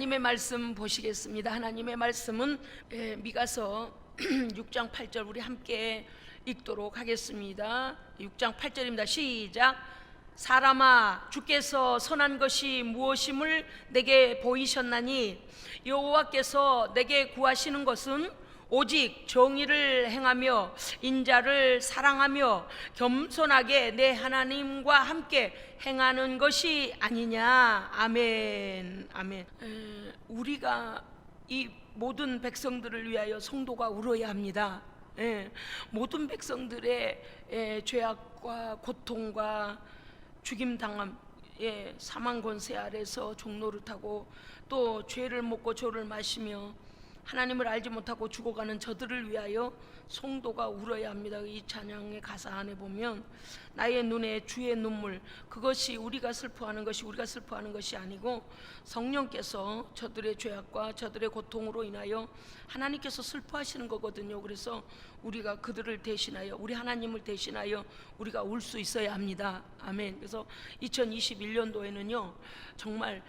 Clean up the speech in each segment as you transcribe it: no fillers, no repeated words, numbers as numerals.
하나님의 말씀 보시겠습니다. 하나님의 말씀은 미가서 6장 8절 우리 함께 읽도록 하겠습니다. 6장 8절입니다. 시작. 사람아, 주께서 선한 것이 무엇임을 내게 보이셨나니 여호와께서 내게 구하시는 것은 오직 정의를 행하며 인자를 사랑하며 겸손하게 내 하나님과 함께 행하는 것이 아니냐. 아멘. 아멘. 우리가 이 모든 백성들을 위하여 성도가 울어야 합니다. 모든 백성들의 죄악과 고통과 죽임당함, 사망 권세 아래서 종노릇하고 또 죄를 먹고 조를 마시며 하나님을 알지 못하고 죽어가는 저들을 위하여 성도가 울어야 합니다. 이 찬양의 가사 안에 보면 나의 눈에 주의 눈물, 그것이 우리가 슬퍼하는 것이 아니고 성령께서 저들의 죄악과 저들의 고통으로 인하여 하나님께서 슬퍼하시는 거거든요. 그래서 우리가 그들을 대신하여, 우리 하나님을 대신하여 우리가 울 수 있어야 합니다. 아멘. 그래서 2021년도에는요 정말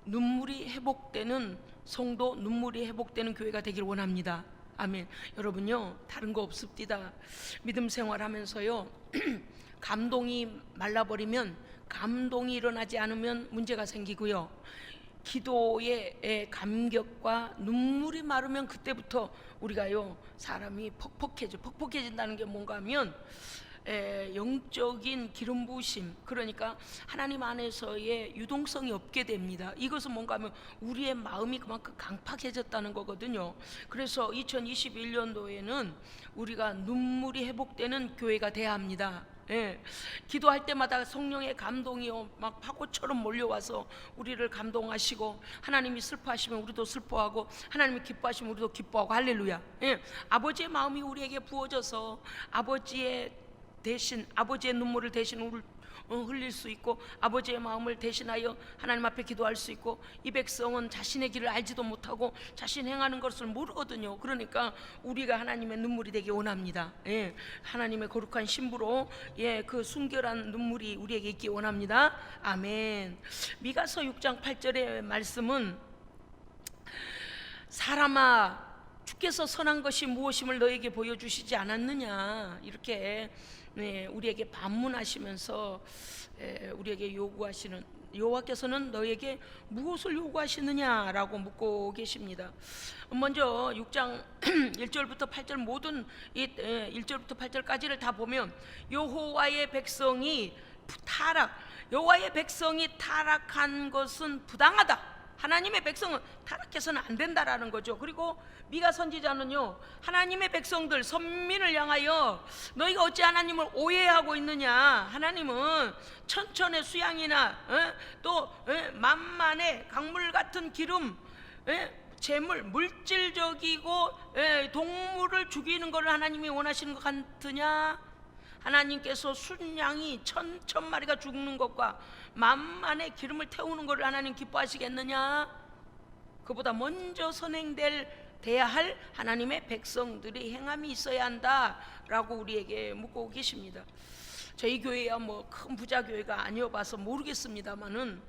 눈물이 회복되는 성도, 눈물이 회복되는 교회가 되길 원합니다. 아멘. 여러분요, 다른 거 없습니다. 믿음 생활하면서요 감동이 말라버리면, 감동이 일어나지 않으면 문제가 생기고요, 기도의 감격과 눈물이 마르면 그때부터 우리가요 사람이 퍽퍽해진다는 게 뭔가 하면 영적인 기름 부으심, 그러니까 하나님 안에서의 유동성이 없게 됩니다. 이것은 뭔가 하면 우리의 마음이 그만큼 강팍해졌다는 거거든요. 그래서 2021년도에는 우리가 눈물이 회복되는 교회가 돼야 합니다. 기도할 때마다 성령의 감동이 막 파고처럼 몰려와서 우리를 감동하시고, 하나님이 슬퍼하시면 우리도 슬퍼하고, 하나님이 기뻐하시면 우리도 기뻐하고, 할렐루야. 아버지의 마음이 우리에게 부어져서 아버지의 눈물을 대신 흘릴 수 있고, 아버지의 마음을 대신하여 하나님 앞에 기도할 수 있고, 이 백성은 자신의 길을 알지도 못하고 자신 행하는 것을 모르거든요. 그러니까 우리가 하나님의 눈물이 되기 원합니다. 하나님의 거룩한 신부로 그 순결한 눈물이 우리에게 있기 원합니다. 아멘. 미가서 6장 8절의 말씀은 사람아, 주께서 선한 것이 무엇임을 너에게 보여주시지 않았느냐, 이렇게 우리에게 반문하시면서 우리에게 요구하시는, 여호와께서는 너에게 무엇을 요구하시느냐라고 묻고 계십니다. 먼저 6장 1절부터 8절 모든 1절부터 8절까지를 다 보면 여호와의 백성이 타락한 것은 부당하다. 하나님의 백성은 타락해서는 안 된다라는 거죠. 그리고 미가 선지자는요, 하나님의 백성들 선민을 향하여 너희가 어찌 하나님을 오해하고 있느냐, 하나님은 천천의 수양이나 또 만만의 강물 같은 기름, 재물, 물질적이고 동물을 죽이는 것을 하나님이 원하시는 것 같으냐? 하나님께서 순양이 천천 마리가 죽는 것과 만만의 기름을 태우는 것을 하나님 기뻐하시겠느냐? 그보다 먼저 선행돼야 할 하나님의 백성들의 행함이 있어야 한다라고 우리에게 묻고 계십니다. 저희 교회야 뭐 큰 부자 교회가 아니어봐서 모르겠습니다만은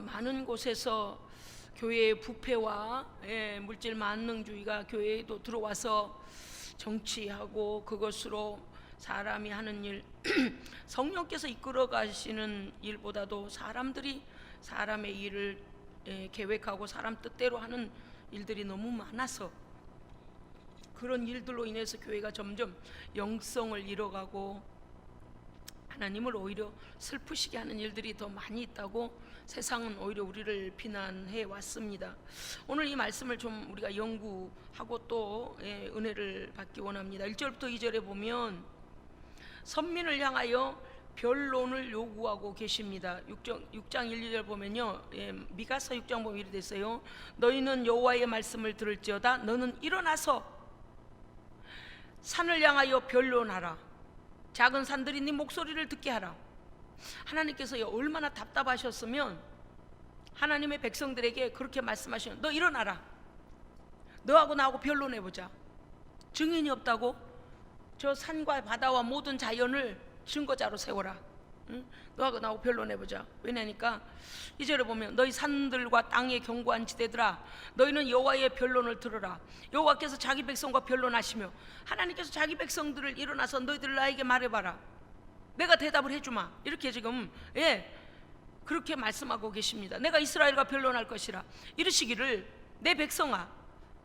많은 곳에서 교회의 부패와 물질 만능주의가 교회에도 들어와서 정치하고 그것으로 사람이 하는 일, 성령께서 이끌어 가시는 일보다도 사람들이 사람의 일을 계획하고 사람 뜻대로 하는 일들이 너무 많아서, 그런 일들로 인해서 교회가 점점 영성을 잃어가고 하나님을 오히려 슬프시게 하는 일들이 더 많이 있다고 세상은 오히려 우리를 비난해 왔습니다. 오늘 이 말씀을 좀 우리가 연구하고 또 은혜를 받기 원합니다. 1절부터 2절에 보면 선민을 향하여 변론을 요구하고 계십니다. 6장 1, 2절 보면요, 미가서 6장 보면 이렇게 됐어요. 너희는 여호와의 말씀을 들을지어다. 너는 일어나서 산을 향하여 변론하라. 작은 산들이 네 목소리를 듣게 하라. 하나님께서 얼마나 답답하셨으면 하나님의 백성들에게 그렇게 말씀하시는, 너 일어나라. 너하고 나하고 변론해보자. 증인이 없다고? 저 산과 바다와 모든 자연을 증거자로 세워라. 응? 너하고 나하고 변론해보자. 왜냐니까 2절에 보면 너희 산들과 땅의 견고한 지대들아 너희는 여호와의 변론을 들으라. 여호와께서 자기 백성과 변론하시며 하나님께서 자기 백성들을 일어나서 너희들 나에게 말해봐라. 내가 대답을 해주마. 이렇게 지금 그렇게 말씀하고 계십니다. 내가 이스라엘과 변론할 것이라. 이르시기를 내 백성아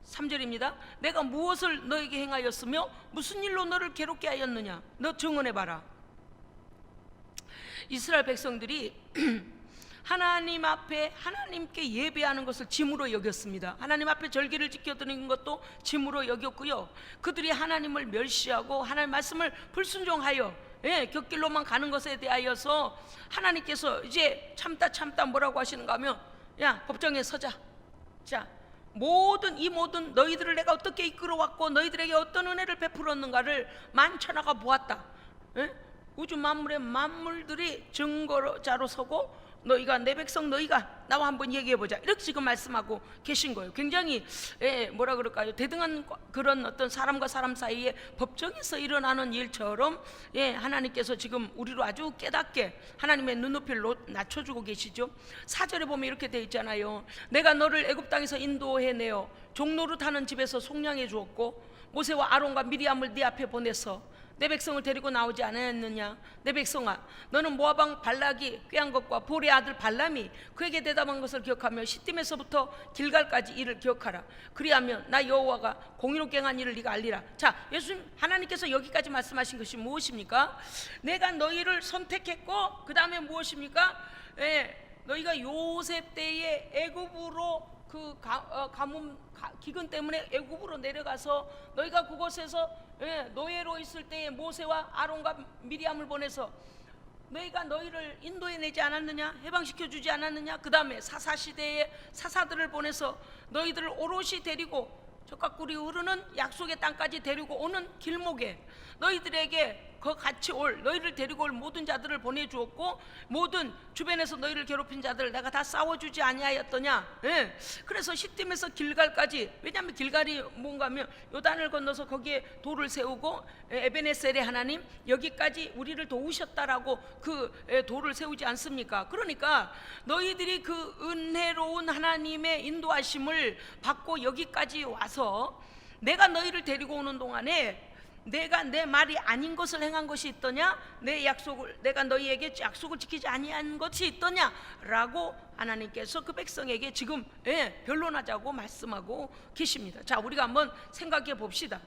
3절입니다. 내가 무엇을 너에게 행하였으며 무슨 일로 너를 괴롭게 하였느냐. 너 증언해봐라. 이스라엘 백성들이 하나님 앞에 하나님께 예배하는 것을 짐으로 여겼습니다. 하나님 앞에 절기를 지켜드리는 것도 짐으로 여겼고요. 그들이 하나님을 멸시하고 하나님 말씀을 불순종하여 곁길로만 가는 것에 대하여서 하나님께서 이제 참다 뭐라고 하시는가 하면 야 법정에 서자. 자 이 모든 너희들을 내가 어떻게 이끌어왔고 너희들에게 어떤 은혜를 베풀었는가를 만천하가 보았다. 우주 만물의 만물들이 증거자로 서고 너희가 내 백성 너희가 나와 한번 얘기해보자. 이렇게 지금 말씀하고 계신 거예요. 굉장히 뭐라 그럴까요? 대등한 그런 어떤 사람과 사람 사이에 법정에서 일어나는 일처럼 하나님께서 지금 우리로 아주 깨닫게 하나님의 눈높이를 낮춰주고 계시죠. 4절에 보면 이렇게 되어 있잖아요. 내가 너를 애굽 땅에서 인도해내어 종노릇하는 집에서 속량해 주었고 모세와 아론과 미리암을 네 앞에 보내서 내 백성을 데리고 나오지 않았느냐. 내 백성아 너는 모압 발락이 꾀한 것과 볼의 아들 발람이 그에게 대답한 것을 기억하며 시딤에서부터 길갈까지 이를 기억하라. 그리하면 나 여호와가 공의롭게 행한 일을 네가 알리라. 자 예수님 하나님께서 여기까지 말씀하신 것이 무엇입니까? 내가 너희를 선택했고 그 다음에 무엇입니까? 너희가 요셉 때에 애굽으로 그 가뭄 기근 때문에 애굽으로 내려가서 너희가 그곳에서 노예로 있을 때에 모세와 아론과 미리암을 보내서 너희가 너희를 인도해내지 않았느냐, 해방시켜 주지 않았느냐. 그 다음에 사사시대에 사사들을 보내서 너희들을 오롯이 데리고 적과 꿀이 흐르는 약속의 땅까지 데리고 오는 길목에 너희들에게 그 같이 너희를 데리고 올 모든 자들을 보내주었고 모든 주변에서 너희를 괴롭힌 자들을 내가 다 싸워주지 아니하였더냐. 그래서 시딤에서 길갈까지, 왜냐하면 길갈이 뭔가 하면 요단을 건너서 거기에 돌을 세우고 에베네셀의 하나님 여기까지 우리를 도우셨다라고 그 돌을 세우지 않습니까? 그러니까 너희들이 그 은혜로운 하나님의 인도하심을 받고 여기까지 와서 내가 너희를 데리고 오는 동안에 내가 내 말이 아닌 것을 행한 것이 있더냐, 내가 너희에게 약속을 지키지 아니한 것이 있더냐라고 하나님께서 그 백성에게 지금 변론하자고 말씀하고 계십니다. 자 우리가 한번 생각해 봅시다.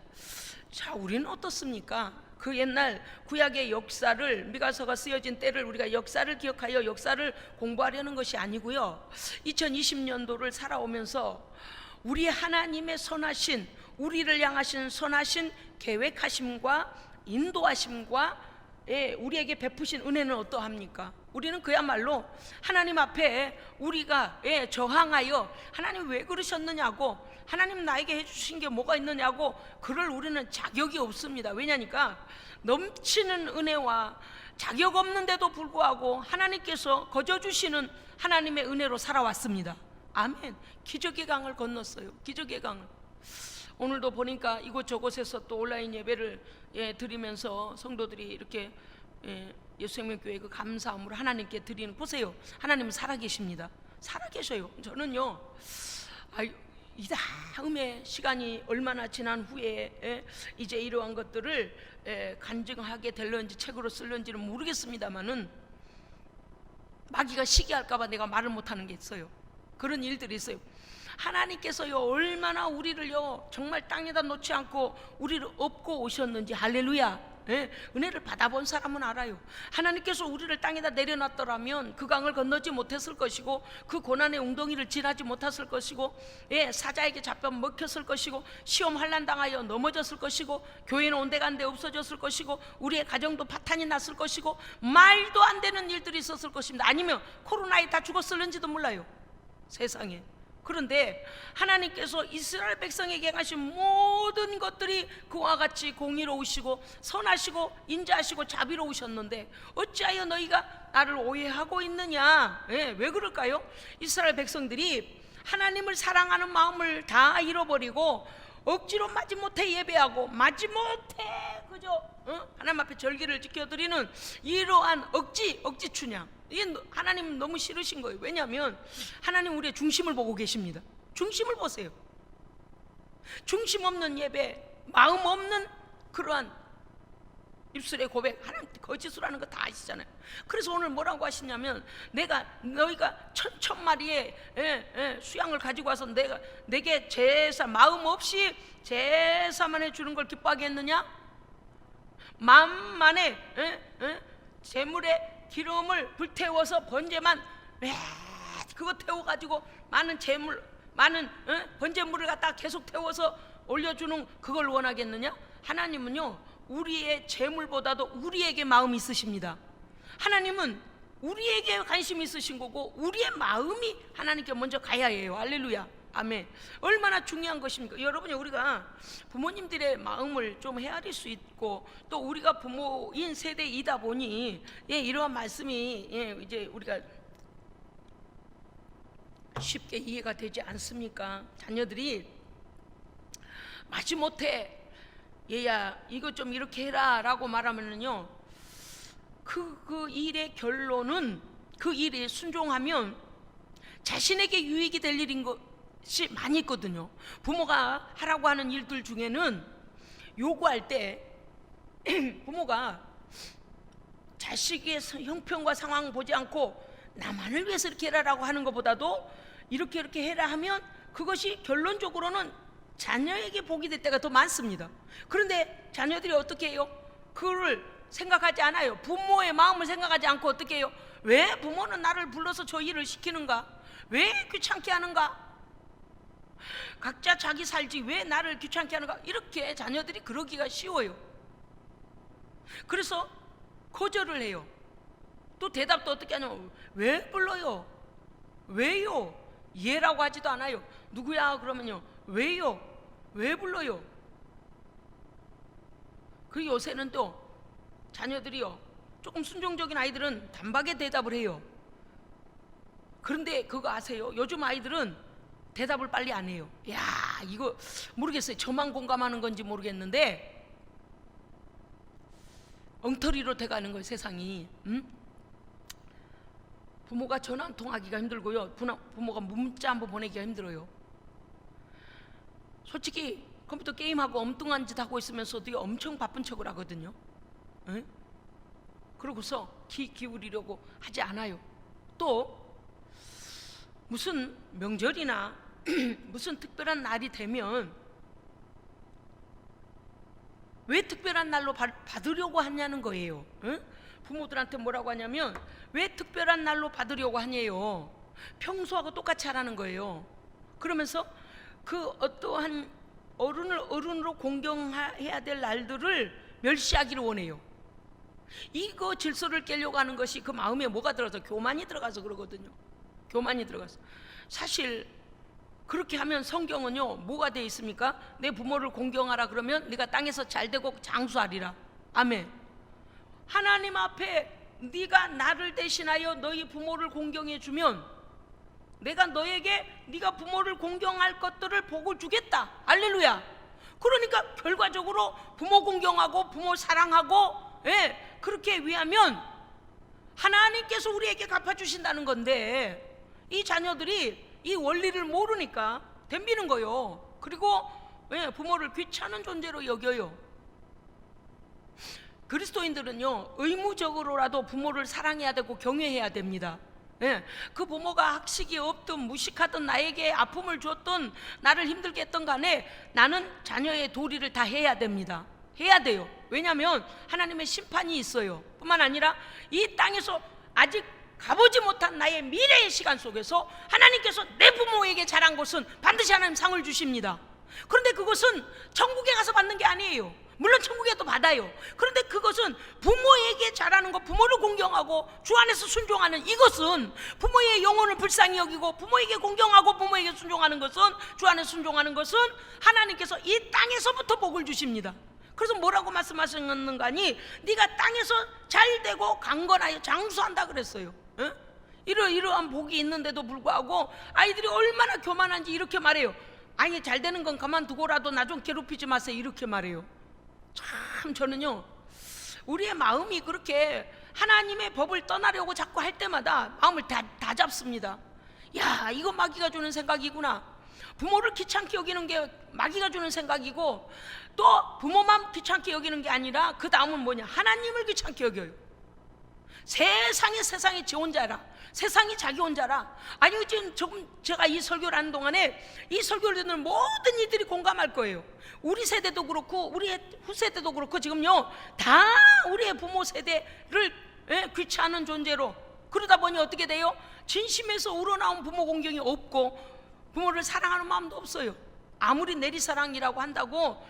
자 우리는 어떻습니까? 그 옛날 구약의 역사를, 미가서가 쓰여진 때를 우리가 역사를 기억하여 역사를 공부하려는 것이 아니고요, 2020년도를 살아오면서 우리 하나님의 선하신, 우리를 향하신 선하신 계획하심과 인도하심과 우리에게 베푸신 은혜는 어떠합니까? 우리는 그야말로 하나님 앞에 우리가 저항하여 하나님 왜 그러셨느냐고, 하나님 나에게 해주신 게 뭐가 있느냐고 그럴 우리는 자격이 없습니다. 왜냐니까 넘치는 은혜와 자격 없는데도 불구하고 하나님께서 거저주시는 하나님의 은혜로 살아왔습니다. 아멘. 기적의 강을 건넜어요. 기적의 강을. 오늘도 보니까 이곳저곳에서 또 온라인 예배를 드리면서 성도들이 이렇게 예수생명교회 그 감사함으로 하나님께 드리는, 보세요. 하나님은 살아계십니다. 살아계셔요. 저는요, 이 다음에 시간이 얼마나 지난 후에 이제 이러한 것들을 간증하게 될런지 책으로 쓸런지는 모르겠습니다만은 마귀가 시기할까봐 내가 말을 못하는 게 있어요. 그런 일들이 있어요. 하나님께서요 얼마나 우리를요 정말 땅에다 놓지 않고 우리를 업고 오셨는지. 할렐루야. 은혜를 받아본 사람은 알아요. 하나님께서 우리를 땅에다 내려놨더라면 그 강을 건너지 못했을 것이고 그 고난의 웅덩이를 지나지 못했을 것이고 사자에게 잡혀 먹혔을 것이고 시험 환난 당하여 넘어졌을 것이고 교회는 온데간데 없어졌을 것이고 우리의 가정도 파탄이 났을 것이고 말도 안 되는 일들이 있었을 것입니다. 아니면 코로나에 다 죽었을는지도 몰라요, 세상에. 그런데 하나님께서 이스라엘 백성에게 하신 모든 것들이 그와 같이 공의로우시고 선하시고 인자하시고 자비로우셨는데 어찌하여 너희가 나를 오해하고 있느냐. 왜 그럴까요? 이스라엘 백성들이 하나님을 사랑하는 마음을 다 잃어버리고 억지로 마지못해 예배하고 마지못해 그저 하나님 앞에 절기를 지켜드리는 이러한 억지 춘향, 이게 하나님 너무 싫으신 거예요. 왜냐하면 하나님 우리의 중심을 보고 계십니다. 중심을 보세요. 중심 없는 예배, 마음 없는 그러한 입술의 고백, 하나님 거짓으로 하는 거 다 아시잖아요. 그래서 오늘 뭐라고 하시냐면, 너희가 천천 마리의 수양을 가지고 와서 내게 제사, 마음 없이 제사만 해주는 걸 기뻐하게 했느냐? 만만에 재물에 기름을 불태워서 번제만 그거 태워가지고 많은 재물, 많은 번제물을 갖다 계속 태워서 올려주는 그걸 원하겠느냐? 하나님은요, 우리의 재물보다도 우리에게 마음이 있으십니다. 하나님은 우리에게 관심이 있으신 거고, 우리의 마음이 하나님께 먼저 가야 해요. 할렐루야, 아멘. 얼마나 중요한 것입니까? 여러분이, 우리가 부모님들의 마음을 좀 헤아릴 수 있고, 또 우리가 부모인 세대이다 보니 이러한 말씀이 이제 우리가 쉽게 이해가 되지 않습니까? 자녀들이 마지못해 얘야 이거 좀 이렇게 해라 라고 말하면은요, 그 일의 결론은, 그 일에 순종하면 자신에게 유익이 될 일인 것이 많이 있거든요. 부모가 하라고 하는 일들 중에는 요구할 때 부모가 자식의 형편과 상황 보지 않고 나만을 위해서 이렇게 해라라고 하는 것보다도 이렇게 해라 하면 그것이 결론적으로는 자녀에게 복이 될 때가 더 많습니다. 그런데 자녀들이 어떻게 해요? 그거를 생각하지 않아요. 부모의 마음을 생각하지 않고 어떻게 해요? 왜 부모는 나를 불러서 저 일을 시키는가? 왜 귀찮게 하는가? 각자 자기 살지 왜 나를 귀찮게 하는가? 이렇게 자녀들이 그러기가 쉬워요. 그래서 거절을 해요. 또 대답도 어떻게 하냐면, 왜 불러요? 왜요? 얘라고 하지도 않아요. 누구야? 그러면요, 왜요? 왜 불러요? 그 요새는 또 자녀들이요, 조금 순종적인 아이들은 단박에 대답을 해요. 그런데 그거 아세요? 요즘 아이들은 대답을 빨리 안 해요. 야, 이거 모르겠어요. 저만 공감하는 건지 모르겠는데 엉터리로 돼가는 거예요, 세상이. 부모가 전화 한 통하기가 힘들고요, 부모가 문자 한번 보내기가 힘들어요. 솔직히 컴퓨터 게임하고 엉뚱한 짓 하고 있으면서도 엄청 바쁜 척을 하거든요. 응? 그러고서 기울이려고 하지 않아요. 또 무슨 명절이나 무슨 특별한 날이 되면 왜 특별한 날로 받으려고 하냐는 거예요. 응? 부모들한테 뭐라고 하냐면, 왜 특별한 날로 받으려고 하냐요. 평소하고 똑같이 하라는 거예요. 그러면서 그 어떠한 어른을 어른으로 공경해야 될 날들을 멸시하기를 원해요. 이거 질서를 깨려고 하는 것이 그 마음에 뭐가 들어가서? 교만이 들어가서 그러거든요. 교만이 들어가서. 사실 그렇게 하면 성경은요, 뭐가 돼 있습니까? 내 부모를 공경하라 그러면 네가 땅에서 잘되고 장수하리라. 아멘. 하나님 앞에 네가 나를 대신하여 너희 부모를 공경해 주면 내가 너에게 네가 부모를 공경할 것들을 복을 주겠다. 할렐루야. 그러니까 결과적으로 부모 공경하고 부모 사랑하고 그렇게 위하면 하나님께서 우리에게 갚아주신다는 건데, 이 자녀들이 이 원리를 모르니까 덤비는 거요. 그리고 부모를 귀찮은 존재로 여겨요. 그리스도인들은요, 의무적으로라도 부모를 사랑해야 되고 경외해야 됩니다. 그 부모가 학식이 없든 무식하든 나에게 아픔을 줬든 나를 힘들게 했던 간에 나는 자녀의 도리를 다 해야 됩니다. 해야 돼요. 왜냐하면 하나님의 심판이 있어요. 뿐만 아니라 이 땅에서 아직 가보지 못한 나의 미래의 시간 속에서 하나님께서 내 부모에게 잘한 것은 반드시 하나님 상을 주십니다. 그런데 그것은 천국에 가서 받는 게 아니에요. 물론 천국에도 받아요. 그런데 그것은 부모에게 잘하는 것, 부모를 공경하고 주 안에서 순종하는 이것은, 부모의 영혼을 불쌍히 여기고 부모에게 공경하고 부모에게 순종하는 것은, 주 안에 순종하는 것은 하나님께서 이 땅에서부터 복을 주십니다. 그래서 뭐라고 말씀하셨는가 하니, 네가 땅에서 잘되고 강건하여 장수한다 그랬어요. 이러한 복이 있는데도 불구하고 아이들이 얼마나 교만한지 이렇게 말해요. 아니 잘 되는 건 가만두고라도 나 좀 괴롭히지 마세요 이렇게 말해요. 참 저는요 우리의 마음이 그렇게 하나님의 법을 떠나려고 자꾸 할 때마다 마음을 다 잡습니다. 야 이거 마귀가 주는 생각이구나. 부모를 귀찮게 여기는 게 마귀가 주는 생각이고, 또 부모만 귀찮게 여기는 게 아니라 그 다음은 뭐냐, 하나님을 귀찮게 여겨요. 세상이 지 혼자라, 세상이 자기 혼자라. 아니 지금 조금 제가 이 설교를 하는 동안에 이 설교를 듣는 모든 이들이 공감할 거예요. 우리 세대도 그렇고 우리 후세대도 그렇고 지금요 다 우리의 부모 세대를 귀찮은 존재로, 그러다 보니 어떻게 돼요? 진심에서 우러나온 부모 공경이 없고 부모를 사랑하는 마음도 없어요. 아무리 내리사랑이라고 한다고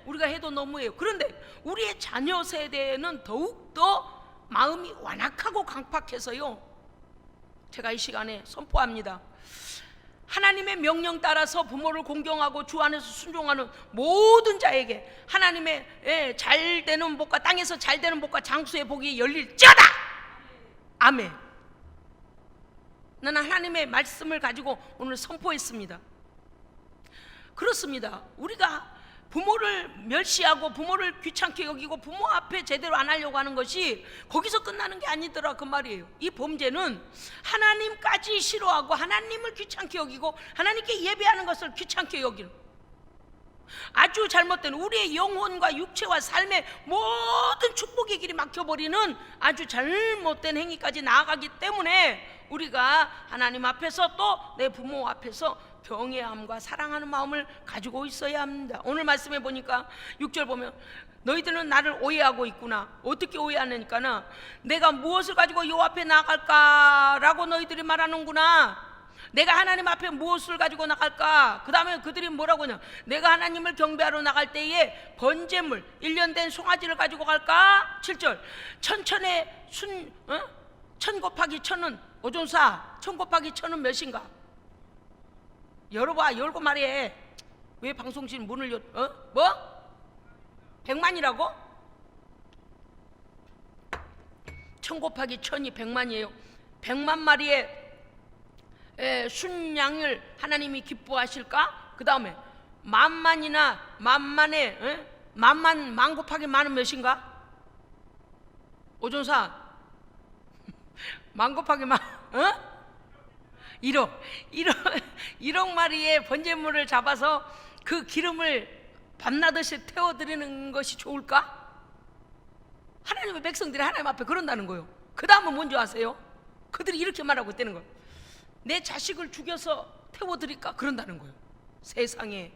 우리가 해도 너무해요. 그런데 우리의 자녀 세대는 더욱더 마음이 완악하고 강팍해서요, 제가 이 시간에 선포합니다. 하나님의 명령 따라서 부모를 공경하고 주 안에서 순종하는 모든 자에게 하나님의 잘 되는 복과 땅에서 잘 되는 복과 장수의 복이 열릴지어다. 아멘. 나는 하나님의 말씀을 가지고 오늘 선포했습니다. 그렇습니다. 우리가 부모를 멸시하고 부모를 귀찮게 여기고 부모 앞에 제대로 안 하려고 하는 것이 거기서 끝나는 게 아니더라 그 말이에요. 이 범죄는 하나님까지 싫어하고 하나님을 귀찮게 여기고 하나님께 예배하는 것을 귀찮게 여기는 아주 잘못된, 우리의 영혼과 육체와 삶의 모든 축복의 길이 막혀버리는 아주 잘못된 행위까지 나아가기 때문에 우리가 하나님 앞에서 또 내 부모 앞에서 경외함과 사랑하는 마음을 가지고 있어야 합니다. 오늘 말씀해 보니까 6절 보면 너희들은 나를 오해하고 있구나. 어떻게 오해하느니까 내가 무엇을 가지고 요 앞에 나갈까라고 너희들이 말하는구나. 내가 하나님 앞에 무엇을 가지고 나갈까? 그 다음에 그들이 뭐라고 하냐, 내가 하나님을 경배하러 나갈 때에 번제물 1년 된 송아지를 가지고 갈까? 7절 천천의 천 곱하기 천은 오존사, 천 곱하기 천은 몇인가? 열어봐, 열고 말해. 왜 방송실 문을 뭐? 100만이라고? 천 곱하기 천이 100만이에요 100만 마리의 순양을 하나님이 기뻐하실까? 그 다음에 만만이나 만만의 만 곱하기 만은 몇인가? 오존사 만 곱하기 만 1억 마리의 번제물을 잡아서 그 기름을 밤낮없이 태워드리는 것이 좋을까? 하나님의 백성들이 하나님 앞에 그런다는 거예요. 그 다음은 뭔지 아세요? 그들이 이렇게 말하고 있다는 거예요. 내 자식을 죽여서 태워드릴까? 그런다는 거예요. 세상에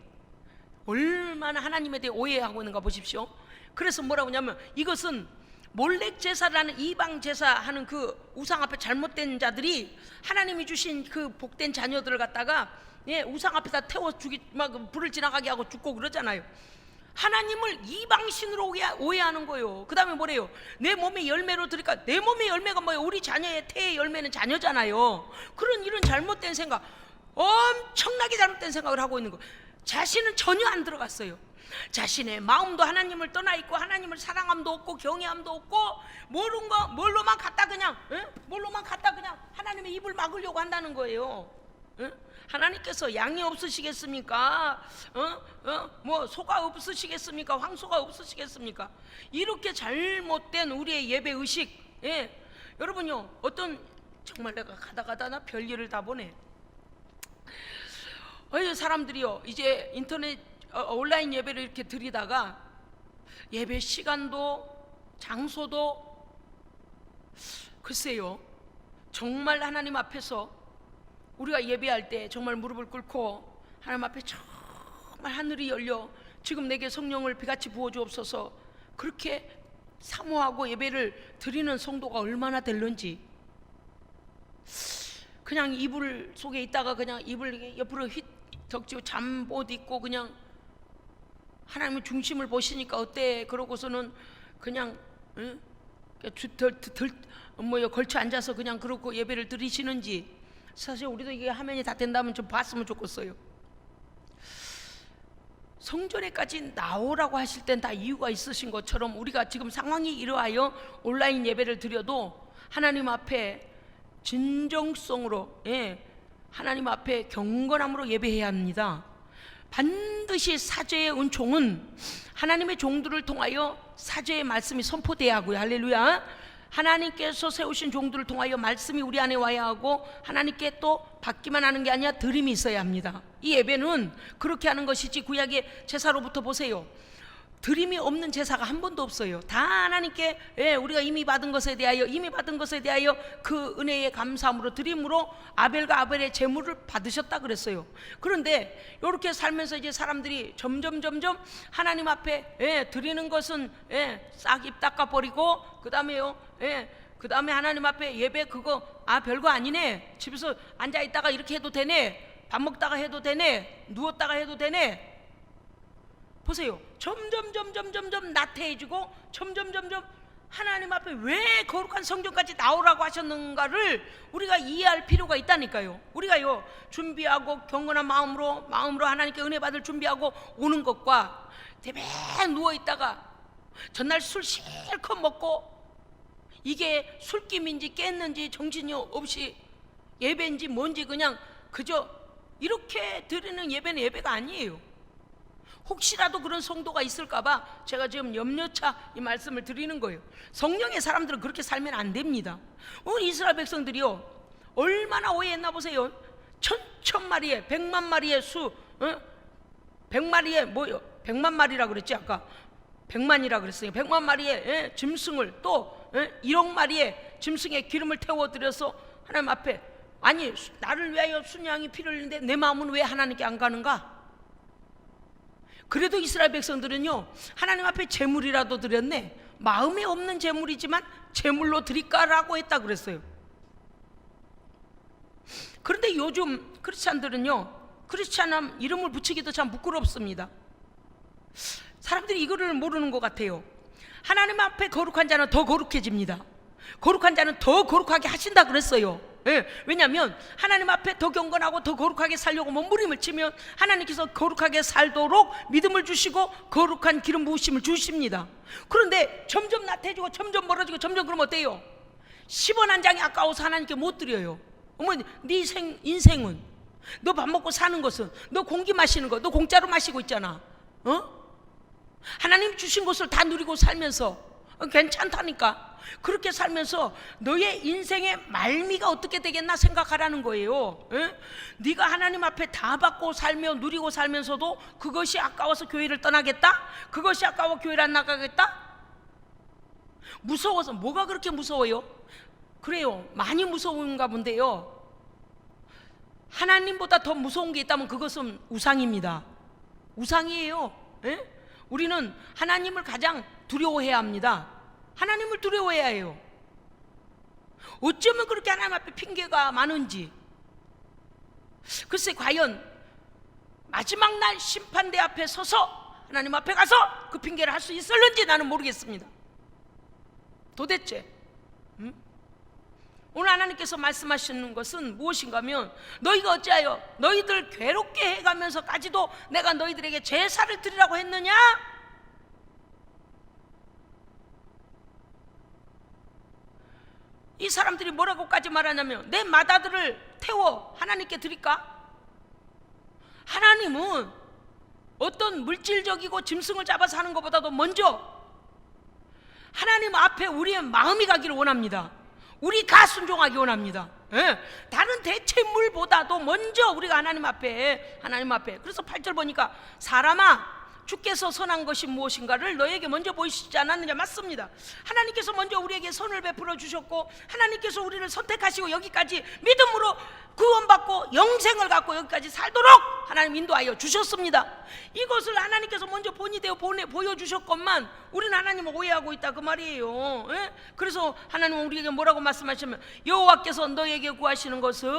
얼마나 하나님에 대해 오해하고 있는가 보십시오. 그래서 뭐라고 하냐면 이것은 몰렉 제사라는 이방 제사하는 그 우상 앞에 잘못된 자들이 하나님이 주신 그 복된 자녀들을 갖다가 우상 앞에다 태워 죽이 막 불을 지나가게 하고 죽고 그러잖아요. 하나님을 이방신으로 오해하는 거예요. 그 다음에 뭐래요? 내 몸의 열매로 드릴까? 내 몸의 열매가 뭐예요? 우리 자녀의 태의 열매는 자녀잖아요. 이런 잘못된 생각, 엄청나게 잘못된 생각을 하고 있는 거. 자신은 전혀 안 들어갔어요. 자신의 마음도 하나님을 떠나 있고 하나님을 사랑함도 없고 경외함도 없고 뭘로만 갖다 그냥 하나님의 입을 막으려고 한다는 거예요. 하나님께서 양이 없으시겠습니까? 뭐 소가 없으시겠습니까? 황소가 없으시겠습니까? 이렇게 잘못된 우리의 예배 의식, 여러분요, 어떤 정말 내가 가다 나 별일을 다 보네. 사람들이요 이제 인터넷 온라인 예배를 이렇게 드리다가 예배 시간도 장소도 글쎄요, 정말 하나님 앞에서 우리가 예배할 때 정말 무릎을 꿇고 하나님 앞에 정말 하늘이 열려 지금 내게 성령을 비같이 부어주옵소서 그렇게 사모하고 예배를 드리는 성도가 얼마나 될런지, 그냥 이불 속에 있다가 그냥 이불 옆으로 휙 덕지고 잠옷 입고 그냥 하나님의 중심을 보시니까 어때? 그러고서는 그냥 걸쳐 앉아서 그냥 그러고 예배를 드리시는지, 사실 우리도 이게 화면이 다 된다면 좀 봤으면 좋겠어요. 성전에까지 나오라고 하실 땐 다 이유가 있으신 것처럼 우리가 지금 상황이 이러하여 온라인 예배를 드려도 하나님 앞에 진정성으로, 하나님 앞에 경건함으로 예배해야 합니다. 반드시 사죄의 은총은 하나님의 종들을 통하여 사죄의 말씀이 선포돼야 하고요. 할렐루야. 하나님께서 세우신 종들을 통하여 말씀이 우리 안에 와야 하고, 하나님께 또 받기만 하는 게 아니라 드림이 있어야 합니다. 이 예배는 그렇게 하는 것이지, 구약의 제사로부터 보세요, 드림이 없는 제사가 한 번도 없어요. 다 하나님께 우리가 이미 받은 것에 대하여 그 은혜의 감사함으로, 드림으로 아벨과 아벨의 제물을 받으셨다 그랬어요. 그런데 이렇게 살면서 이제 사람들이 점점 하나님 앞에 드리는 것은 싹 입 닦아버리고, 그 다음에 하나님 앞에 예배 그거 별거 아니네, 집에서 앉아있다가 이렇게 해도 되네, 밥 먹다가 해도 되네, 누웠다가 해도 되네. 보세요. 점점 나태해지고, 점점 하나님 앞에 왜 거룩한 성전까지 나오라고 하셨는가를 우리가 이해할 필요가 있다니까요. 우리가요, 준비하고 경건한 마음으로 하나님께 은혜 받을 준비하고 오는 것과, 대매 누워있다가 전날 술 실컷 먹고, 이게 술김인지 깼는지 정신이 없이 예배인지 뭔지 그냥 그저 이렇게 드리는 예배는 예배가 아니에요. 혹시라도 그런 성도가 있을까봐 제가 지금 염려차 이 말씀을 드리는 거예요. 성령의 사람들은 그렇게 살면 안 됩니다. 우리 이스라엘 백성들이요, 얼마나 오해했나 보세요. 천천 마리에 100만 마리의 수, 100마리에 뭐요? 100만 마리라 그랬지 아까. 100만이라 그랬어요. 100만 마리의 짐승을, 또 1억 마리의 짐승의 기름을 태워드려서 하나님 앞에, 아니 나를 위하여 순양이 피를 흘리는데 내 마음은 왜 하나님께 안 가는가? 그래도 이스라엘 백성들은요, 하나님 앞에 제물이라도 드렸네, 마음에 없는 제물이지만 제물로 드릴까라고 했다 그랬어요. 그런데 요즘 크리스찬들은요, 크리스찬함 이름을 붙이기도 참 부끄럽습니다. 사람들이 이거를 모르는 것 같아요. 하나님 앞에 거룩한 자는 더 거룩해집니다. 거룩한 자는 더 거룩하게 하신다 그랬어요. 왜냐하면 하나님 앞에 더 경건하고 더 거룩하게 살려고 몸부림을 치면 하나님께서 거룩하게 살도록 믿음을 주시고 거룩한 기름 부으심을 주십니다. 그런데 점점 나태해지고 점점 멀어지고 점점, 그러면 어때요? 10원 한 장이 아까워서 하나님께 못 드려요. 어머니, 네 인생은, 너 밥 먹고 사는 것은, 너 공기 마시는 거 너 공짜로 마시고 있잖아. 하나님 주신 것을 다 누리고 살면서 괜찮다니까. 그렇게 살면서 너의 인생의 말미가 어떻게 되겠나 생각하라는 거예요. 네가 하나님 앞에 다 받고 살며 누리고 살면서도 그것이 아까워서 교회를 떠나겠다? 그것이 아까워 교회를 안 나가겠다? 무서워서. 뭐가 그렇게 무서워요? 그래요, 많이 무서운가 본데요, 하나님보다 더 무서운 게 있다면 그것은 우상입니다. 우상이에요. 우리는 하나님을 가장 두려워해야 합니다. 하나님을 두려워해야 해요. 어쩌면 그렇게 하나님 앞에 핑계가 많은지. 글쎄, 과연 마지막 날 심판대 앞에 서서 하나님 앞에 가서 그 핑계를 할 수 있을는지 나는 모르겠습니다. 도대체 오늘 하나님께서 말씀하시는 것은 무엇인가 하면, 너희가 어찌하여 너희들 괴롭게 해가면서까지도 내가 너희들에게 제사를 드리라고 했느냐? 이 사람들이 뭐라고까지 말하냐면, 내 맏아들을 태워 하나님께 드릴까? 하나님은 어떤 물질적이고 짐승을 잡아서 하는 것보다도 먼저 하나님 앞에 우리의 마음이 가기를 원합니다. 우리가 순종하기 원합니다. 다른 대체물보다도 먼저 우리가 하나님 앞에. 그래서 8절 보니까, 사람아 주께서 선한 것이 무엇인가를 너에게 먼저 보이시지 않았느냐. 맞습니다. 하나님께서 먼저 우리에게 선을 베풀어 주셨고, 하나님께서 우리를 선택하시고 여기까지 믿음으로 구원받고 영생을 갖고 여기까지 살도록 하나님 인도하여 주셨습니다. 이것을 하나님께서 먼저 본이 되어 보여주셨건만 우리는 하나님을 오해하고 있다 그 말이에요. 그래서 하나님은 우리에게 뭐라고 말씀하시면, 여호와께서 너에게 구하시는 것은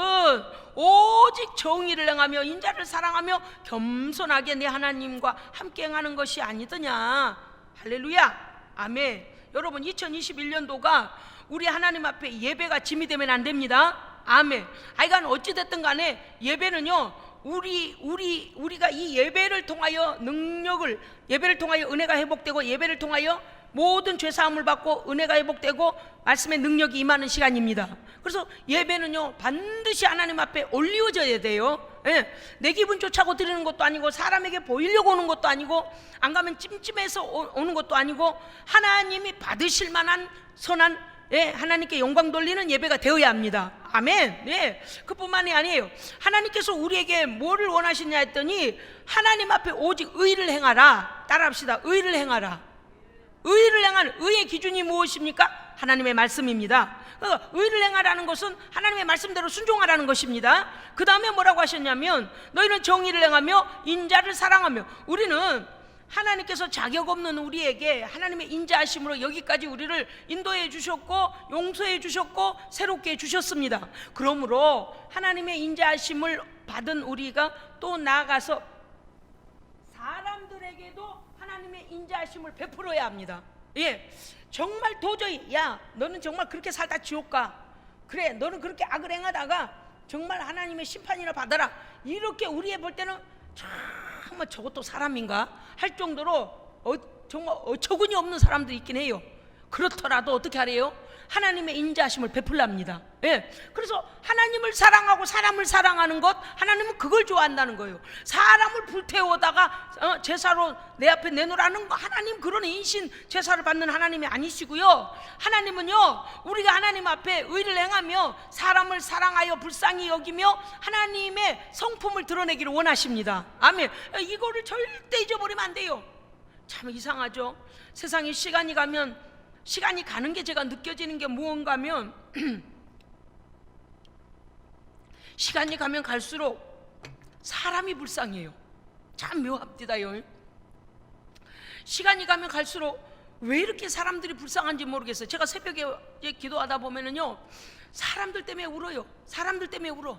오직 정의를 행하며 인자를 사랑하며 겸손하게 내 하나님과 함께 행하는 것이 아니더냐. 할렐루야, 아멘. 여러분, 2021년도가 우리 하나님 앞에 예배가 짐이 되면 안 됩니다. 아멘. 하여간 어찌됐든 간에 예배는요, 우리가 이 예배를 통하여 능력을, 예배를 통하여 은혜가 회복되고, 예배를 통하여 모든 죄사함을 받고 은혜가 회복되고 말씀의 능력이 임하는 시간입니다. 그래서 예배는요 반드시 하나님 앞에 올리워져야 돼요. 예, 내 기분 좋자고 드리는 것도 아니고 사람에게 보이려고 오는 것도 아니고 안 가면 찜찜해서 오는 것도 아니고 하나님이 받으실 만한 선한, 예, 하나님께 영광 돌리는 예배가 되어야 합니다. 아멘. 예, 그뿐만이 아니에요. 하나님께서 우리에게 뭐를 원하시냐 했더니 하나님 앞에 오직 의를 행하라. 따라합시다. 의를 행하라. 의를 행하는 의의 기준이 무엇입니까? 하나님의 말씀입니다. 의를 행하라는 것은 하나님의 말씀대로 순종하라는 것입니다. 그 다음에 뭐라고 하셨냐면 너희는 정의를 행하며 인자를 사랑하며. 우리는 하나님께서 자격 없는 우리에게 하나님의 인자하심으로 여기까지 우리를 인도해 주셨고 용서해 주셨고 새롭게 해 주셨습니다. 그러므로 하나님의 인자하심을 받은 우리가 또 나아가서 사람들에게도 하나님의 인자하심을 베풀어야 합니다. 예, 정말 도저히 야 너는 정말 그렇게 살다 지옥 가, 그래 너는 그렇게 악을 행하다가 정말 하나님의 심판이나 받아라, 이렇게 우리의 볼 때는 정말 저것도 사람인가 할 정도로 정말 어처구니 없는 사람들이 있긴 해요. 그렇더라도 어떻게 하래요? 하나님의 인자하심을 베풀랍니다. 예, 그래서 하나님을 사랑하고 사람을 사랑하는 것, 하나님은 그걸 좋아한다는 거예요. 사람을 불태우다가 제사로 내 앞에 내놓으라는 거, 하나님 그런 인신 제사를 받는 하나님이 아니시고요. 하나님은요 우리가 하나님 앞에 의를 행하며 사람을 사랑하여 불쌍히 여기며 하나님의 성품을 드러내기를 원하십니다. 아멘. 이거를 절대 잊어버리면 안 돼요. 참 이상하죠. 세상에 시간이 가는 게 제가 느껴지는 게 무언가 하면 시간이 가면 갈수록 사람이 불쌍해요. 참 묘합디다요. 시간이 가면 갈수록 왜 이렇게 사람들이 불쌍한지 모르겠어요. 제가 새벽에 기도하다 보면은요 사람들 때문에 울어요. 사람들 때문에 울어.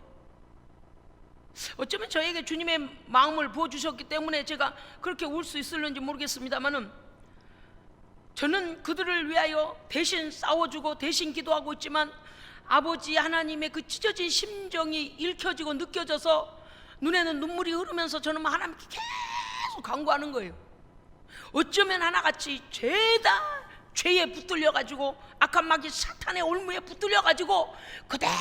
어쩌면 저에게 주님의 마음을 부어주셨기 때문에 제가 그렇게 울 수 있을는지 모르겠습니다만은 저는 그들을 위하여 대신 싸워주고 대신 기도하고 있지만 아버지 하나님의 그 찢어진 심정이 읽혀지고 느껴져서 눈에는 눈물이 흐르면서 저는 하나님께 계속 간구하는 거예요. 어쩌면 하나같이 죄에 붙들려가지고 악한 마귀 사탄의 올무에 붙들려가지고 그대로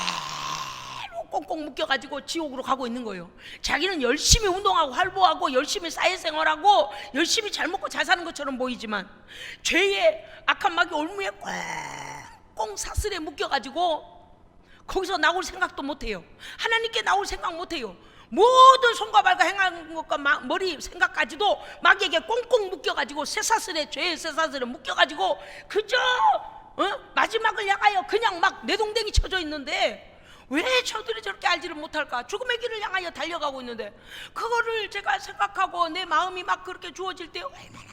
꽁꽁 묶여가지고 지옥으로 가고 있는 거예요. 자기는 열심히 운동하고 활보하고 열심히 사회생활하고 열심히 잘 먹고 잘 사는 것처럼 보이지만 죄의 악한 마귀 올무에 꽁꽁 사슬에 묶여가지고 거기서 나올 생각도 못해요. 하나님께 나올 생각 못해요. 모든 손과 발과 행한 것과 머리 생각까지도 마귀에게 꽁꽁 묶여가지고 쇠사슬에, 죄의 쇠사슬에 묶여가지고 그저 마지막을 향하여 그냥 막 내동댕이 쳐져 있는데 왜 저들이 저렇게 알지를 못할까? 죽음의 길을 향하여 달려가고 있는데 그거를 제가 생각하고 내 마음이 막 그렇게 주어질 때 얼마나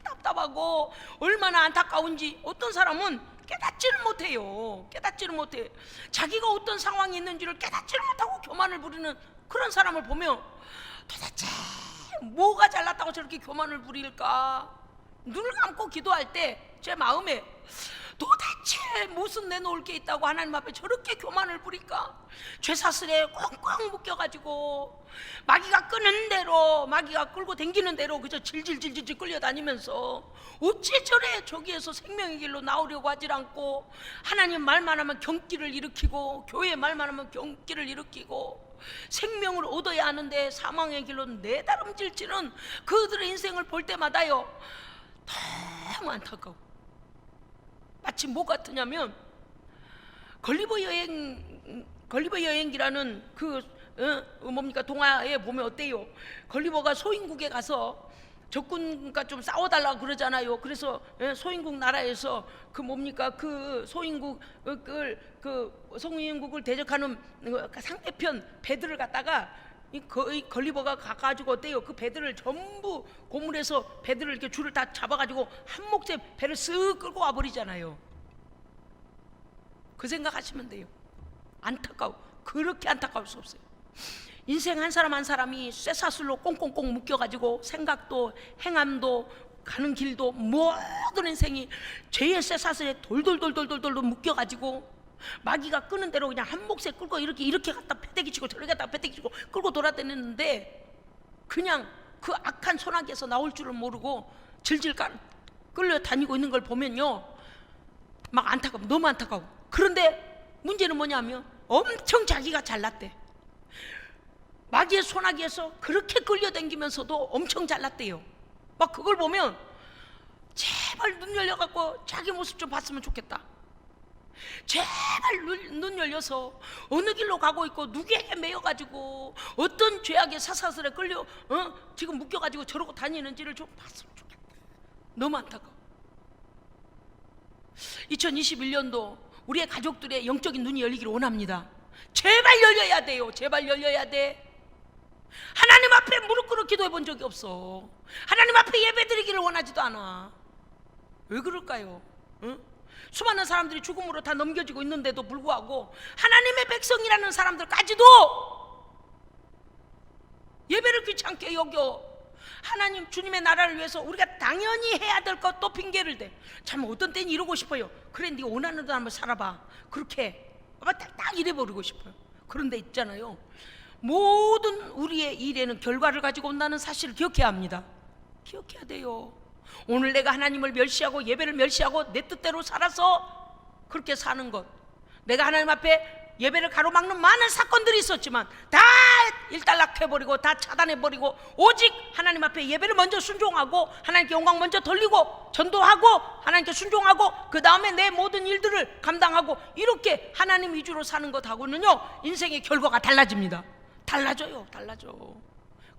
답답하고 얼마나 안타까운지 어떤 사람은 깨닫지를 못해요. 깨닫지를 못해. 자기가 어떤 상황이 있는지를 깨닫지를 못하고 교만을 부리는 그런 사람을 보면 도대체 뭐가 잘났다고 저렇게 교만을 부릴까? 눈을 감고 기도할 때 제 마음에 도대체 무슨 내놓을 게 있다고 하나님 앞에 저렇게 교만을 부릴까? 죄사슬에 꽁꽁 묶여가지고 마귀가 끄는 대로, 마귀가 끌고 댕기는 대로 그저 질질질질 끌려다니면서 어째 저래 저기에서 생명의 길로 나오려고 하질 않고 하나님 말만 하면 경기를 일으키고 교회 말만 하면 경기를 일으키고 생명을 얻어야 하는데 사망의 길로 내다름질지는 그들의 인생을 볼 때마다요 너무 안타까워. 마치 뭐 같으냐면 걸리버 여행기라는 뭡니까 동화에 보면 어때요? 걸리버가 소인국에 가서 적군과 좀 싸워달라고 그러잖아요. 그래서 소인국 나라에서 그 소인국을 대적하는 상대편 배들을 갖다가 걸리버가 가가지고 어때요? 그 배들을 전부 고물에서 배들을 이렇게 줄을 다 잡아가지고 한 몫에 배를 쓱 끌고 와버리잖아요. 그 생각하시면 돼요. 안타까워. 그렇게 안타까울 수 없어요. 인생 한 사람 한 사람이 쇠사슬로 꽁꽁꽁 묶여가지고 생각도 행함도 가는 길도 모든 인생이 죄의 쇠사슬에 돌돌돌돌돌돌 묶여가지고 마귀가 끄는 대로 그냥 한 몫에 끌고 이렇게 갖다 패대기 치고 저렇게 갖다 패대기 치고 끌고 돌아다니는데 그냥 그 악한 소나기에서 나올 줄을 모르고 질질 끌려다니고 있는 걸 보면요, 막 안타까워, 너무 안타까워. 그런데 문제는 뭐냐면 엄청 자기가 잘났대. 마귀의 소나기에서 그렇게 끌려다니면서도 엄청 잘났대요. 막 그걸 보면 제발 눈 열려갖고 자기 모습 좀 봤으면 좋겠다. 제발 눈 열려서 어느 길로 가고 있고 누구에게 매여가지고 어떤 죄악의 사사슬에 끌려 지금 묶여가지고 저러고 다니는지를 좀 봤으면 좋겠다. 너무 안타까워. 2021년도 우리의 가족들의 영적인 눈이 열리기를 원합니다. 제발 열려야 돼요. 제발 열려야 돼. 하나님 앞에 무릎 꿇어 기도해 본 적이 없어. 하나님 앞에 예배 드리기를 원하지도 않아. 왜 그럴까요? 수많은 사람들이 죽음으로 다 넘겨지고 있는데도 불구하고 하나님의 백성이라는 사람들까지도 예배를 귀찮게 여겨. 하나님 주님의 나라를 위해서 우리가 당연히 해야 될 것 또 핑계를 대. 참 어떤 때는 이러고 싶어요. 그래 네가 원하는 대로 한번 살아봐. 그렇게 딱 이래버리고 싶어요. 그런데 있잖아요, 모든 우리의 일에는 결과를 가지고 온다는 사실을 기억해야 합니다. 기억해야 돼요. 오늘 내가 하나님을 멸시하고 예배를 멸시하고 내 뜻대로 살아서 그렇게 사는 것, 내가 하나님 앞에 예배를 가로막는 많은 사건들이 있었지만 다 일단락해버리고 다 차단해버리고 오직 하나님 앞에 예배를 먼저 순종하고 하나님께 영광 먼저 돌리고 전도하고 하나님께 순종하고 그 다음에 내 모든 일들을 감당하고 이렇게 하나님 위주로 사는 것하고는요, 인생의 결과가 달라집니다. 달라져요. 달라져.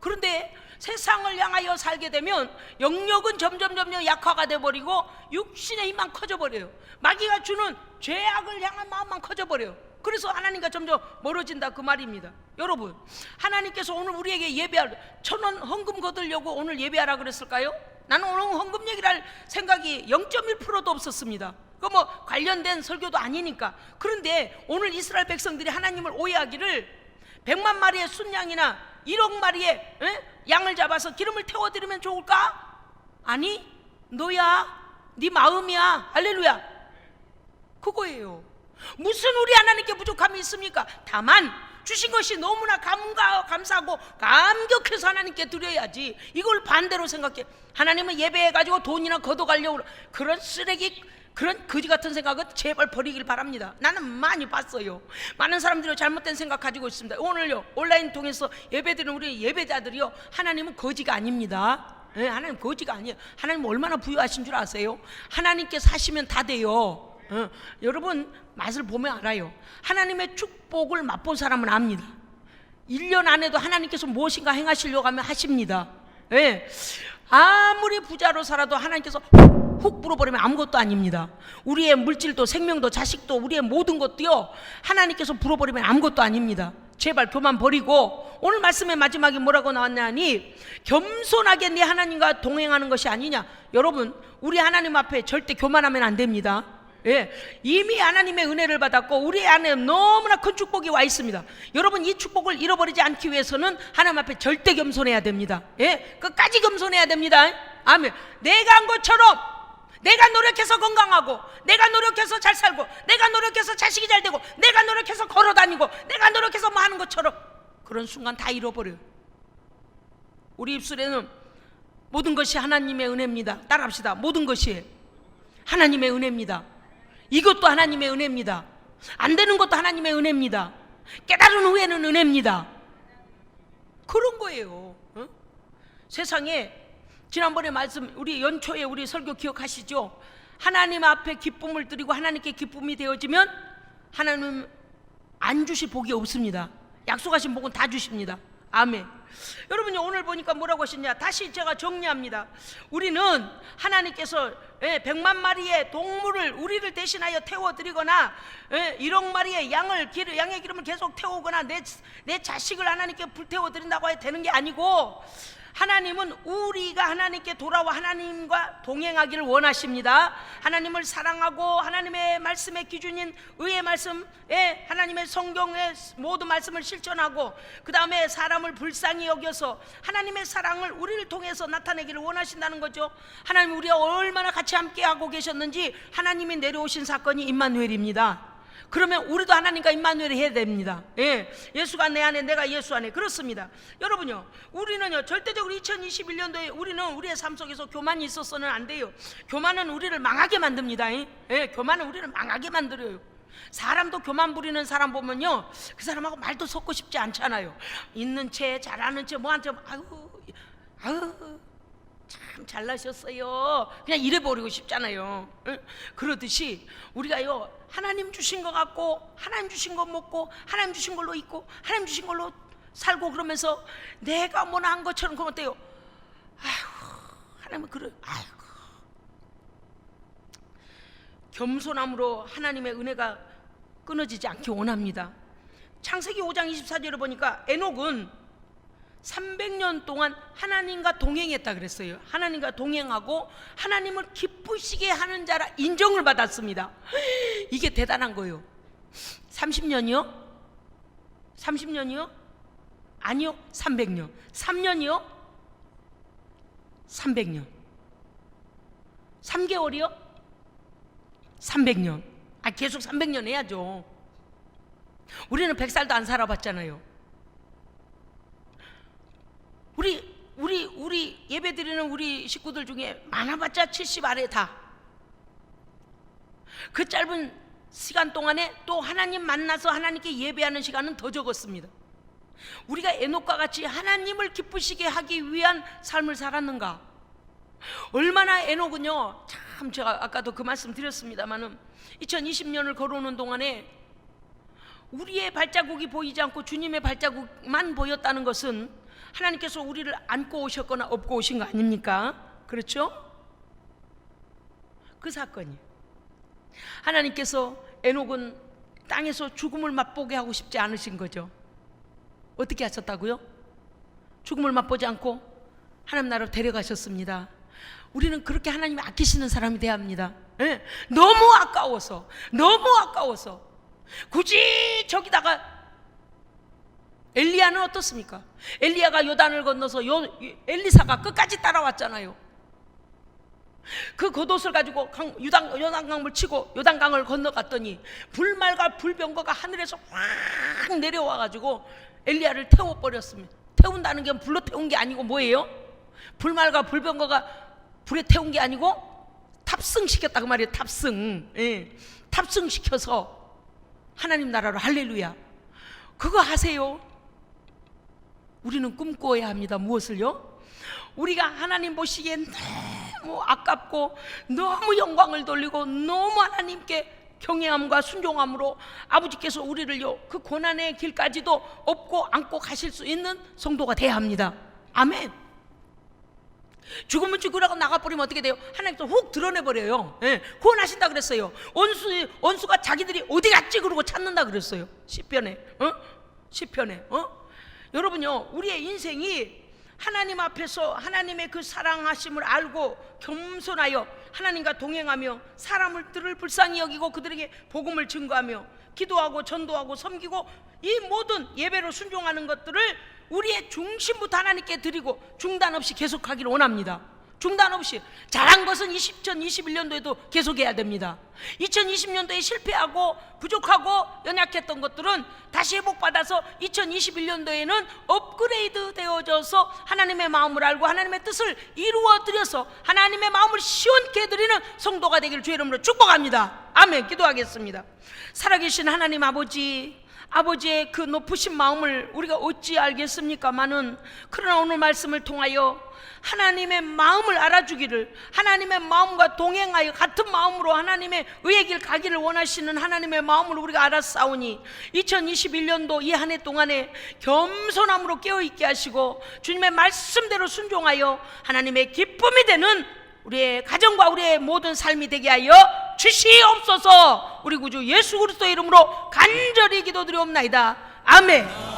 그런데 세상을 향하여 살게 되면 영역은 점점 약화가 돼버리고 육신의 힘만 커져버려요. 마귀가 주는 죄악을 향한 마음만 커져버려요. 그래서 하나님과 점점 멀어진다 그 말입니다. 여러분, 하나님께서 오늘 우리에게 예배할 1,000원 헌금 거두려고 오늘 예배하라 그랬을까요? 나는 오늘 헌금 얘기를 할 생각이 0.1%도 없었습니다. 그 뭐 관련된 설교도 아니니까. 그런데 오늘 이스라엘 백성들이 하나님을 오해하기를 100만 마리의 순양이나 1억 마리의 양을 잡아서 기름을 태워드리면 좋을까? 아니, 너야, 네 마음이야. 할렐루야. 그거예요. 무슨 우리 하나님께 부족함이 있습니까? 다만 주신 것이 너무나 감사하고 감격해서 하나님께 드려야지. 이걸 반대로 생각해. 하나님은 예배해가지고 돈이나 걷어가려고 그런 쓰레기, 그런 거지 같은 생각은 제발 버리길 바랍니다. 나는 많이 봤어요. 많은 사람들이 잘못된 생각 가지고 있습니다. 오늘요, 온라인 통해서 예배드리는 우리 예배자들이요, 하나님은 거지가 아닙니다. 네, 하나님 거지가 아니에요. 하나님 얼마나 부유하신 줄 아세요? 하나님께 사시면 다 돼요. 여러분, 맛을 보면 알아요. 하나님의 축복을 맛본 사람은 압니다. 1년 안에도 하나님께서 무엇인가 행하시려고 하면 하십니다. 네. 아무리 부자로 살아도 하나님께서 훅 불어버리면 아무것도 아닙니다. 우리의 물질도 생명도 자식도 우리의 모든 것도요, 하나님께서 불어버리면 아무것도 아닙니다. 제발 교만 버리고, 오늘 말씀의 마지막에 뭐라고 나왔냐니, 겸손하게 네 하나님과 동행하는 것이 아니냐. 여러분, 우리 하나님 앞에 절대 교만하면 안 됩니다. 예, 이미 하나님의 은혜를 받았고 우리 안에 너무나 큰 축복이 와 있습니다. 여러분, 이 축복을 잃어버리지 않기 위해서는 하나님 앞에 절대 겸손해야 됩니다. 예, 끝까지 겸손해야 됩니다. 아멘. 내가 한 것처럼, 내가 노력해서 건강하고, 내가 노력해서 잘 살고, 내가 노력해서 자식이 잘 되고, 내가 노력해서 걸어다니고, 내가 노력해서 뭐 하는 것처럼, 그런 순간 다 잃어버려요. 우리 입술에는 모든 것이 하나님의 은혜입니다. 따라합시다. 모든 것이 하나님의 은혜입니다. 이것도 하나님의 은혜입니다. 안 되는 것도 하나님의 은혜입니다. 깨달은 후에는 은혜입니다. 그런 거예요. 세상에, 지난번에 말씀, 우리 연초에 우리 설교 기억하시죠? 하나님 앞에 기쁨을 드리고 하나님께 기쁨이 되어지면 하나님 안 주실 복이 없습니다. 약속하신 복은 다 주십니다. 아멘. 여러분이 오늘 보니까 뭐라고 하셨냐? 다시 제가 정리합니다. 우리는 하나님께서 100만 마리의 동물을 우리를 대신하여 태워드리거나 1억 마리의 양의 기름을 계속 태우거나 내 자식을 하나님께 불태워드린다고 해야 되는 게 아니고, 하나님은 우리가 하나님께 돌아와 하나님과 동행하기를 원하십니다. 하나님을 사랑하고 하나님의 말씀의 기준인 의의 말씀에, 하나님의 성경의 모든 말씀을 실천하고, 그 다음에 사람을 불쌍히 여겨서 하나님의 사랑을 우리를 통해서 나타내기를 원하신다는 거죠. 하나님, 우리가 얼마나 같이 함께 하고 계셨는지 하나님이 내려오신 사건이 임마누엘입니다. 그러면 우리도 하나님과 임마누엘을 해야 됩니다. 예, 예수가 내 안에, 내가 예수 안에. 그렇습니다. 여러분요, 우리는요 절대적으로 2021년도에 우리는 우리의 삶 속에서 교만이 있어서는 안 돼요. 교만은 우리를 망하게 만듭니다. 예, 교만은 우리를 망하게 만들어요. 사람도 교만 부리는 사람 보면요, 그 사람하고 말도 섞고 싶지 않잖아요. 있는 채, 잘하는 채, 뭐한테 아유 참 잘나셨어요, 그냥 이래버리고 싶잖아요. 그러듯이 우리가요, 하나님 주신 거 갖고, 하나님 주신 거 먹고, 하나님 주신 걸로 있고, 하나님 주신 걸로 살고, 그러면서 내가 뭐나 한 것처럼 그러면 어때요? 아이고, 하나님은 그래. 아이고, 겸손함으로 하나님의 은혜가 끊어지지 않기 원합니다. 창세기 5장 24절에 보니까 에녹은 300년 동안 하나님과 동행했다 그랬어요. 하나님과 동행하고 하나님을 기쁘시게 하는 자라 인정을 받았습니다. 이게 대단한 거예요. 30년이요? 30년이요? 아니요, 300년. 3년이요? 300년. 3개월이요? 300년. 계속 300년 해야죠. 우리는 100살도 안 살아봤잖아요. 우리 예배 드리는 우리 식구들 중에 많아봤자 70 아래 다. 그 짧은 시간 동안에 또 하나님 만나서 하나님께 예배하는 시간은 더 적었습니다. 우리가 에녹과 같이 하나님을 기쁘시게 하기 위한 삶을 살았는가? 얼마나 에녹은요, 참 제가 아까도 그 말씀 드렸습니다마는 2020년을 걸어오는 동안에 우리의 발자국이 보이지 않고 주님의 발자국만 보였다는 것은 하나님께서 우리를 안고 오셨거나 업고 오신 거 아닙니까? 그렇죠? 그 사건이, 하나님께서 에녹은 땅에서 죽음을 맛보게 하고 싶지 않으신 거죠. 어떻게 하셨다고요? 죽음을 맛보지 않고 하나님 나라로 데려가셨습니다. 우리는 그렇게 하나님이 아끼시는 사람이 돼야 합니다. 예? 너무 아까워서 굳이 저기다가. 엘리야는 어떻습니까? 엘리야가 요단을 건너서 엘리사가 끝까지 따라왔잖아요. 그 겉옷을 가지고 요단강을 치고 요단강을 건너갔더니 불말과 불병거가 하늘에서 확 내려와가지고 엘리야를 태워버렸습니다. 태운다는 게 불로 태운 게 아니고 뭐예요? 불말과 불병거가 불에 태운 게 아니고 탑승시켰다 그 말이에요. 탑승. 예. 탑승시켜서 하나님 나라로, 할렐루야. 그거 하세요. 우리는 꿈꿔야 합니다. 무엇을요? 우리가 하나님 보시기에 너무 아깝고 너무 영광을 돌리고 너무 하나님께 경외함과 순종함으로 아버지께서 우리를요, 그 고난의 길까지도 업고 안고 가실 수 있는 성도가 돼야 합니다. 아멘. 죽으면 죽으라고 나가버리면 어떻게 돼요? 하나님께서 훅 드러내버려요. 예, 구원하신다 그랬어요. 원수가 자기들이 어디 갔지 그러고 찾는다 그랬어요. 시편에. 시편에. 여러분요, 우리의 인생이 하나님 앞에서 하나님의 그 사랑하심을 알고 겸손하여 하나님과 동행하며 사람들을 불쌍히 여기고 그들에게 복음을 증거하며 기도하고 전도하고 섬기고 이 모든 예배로 순종하는 것들을 우리의 중심부터 하나님께 드리고 중단 없이 계속하기를 원합니다. 중단 없이. 잘한 것은 2021년도에도 계속해야 됩니다. 2020년도에 실패하고 부족하고 연약했던 것들은 다시 회복받아서 2021년도에는 업그레이드 되어져서 하나님의 마음을 알고 하나님의 뜻을 이루어드려서 하나님의 마음을 시원케 해드리는 성도가 되기를 주의 이름으로 축복합니다. 아멘. 기도하겠습니다. 살아계신 하나님 아버지의 그 높으신 마음을 우리가 어찌 알겠습니까마는, 그러나 오늘 말씀을 통하여 하나님의 마음을 알아주기를, 하나님의 마음과 동행하여 같은 마음으로 하나님의 의의 길 가기를 원하시는 하나님의 마음을 우리가 알았사오니 2021년도 이 한 해 동안에 겸손함으로 깨어있게 하시고 주님의 말씀대로 순종하여 하나님의 기쁨이 되는 우리의 가정과 우리의 모든 삶이 되게 하여 주시옵소서. 우리 구주 예수 그리스도의 이름으로 간절히 기도드리옵나이다. 아멘.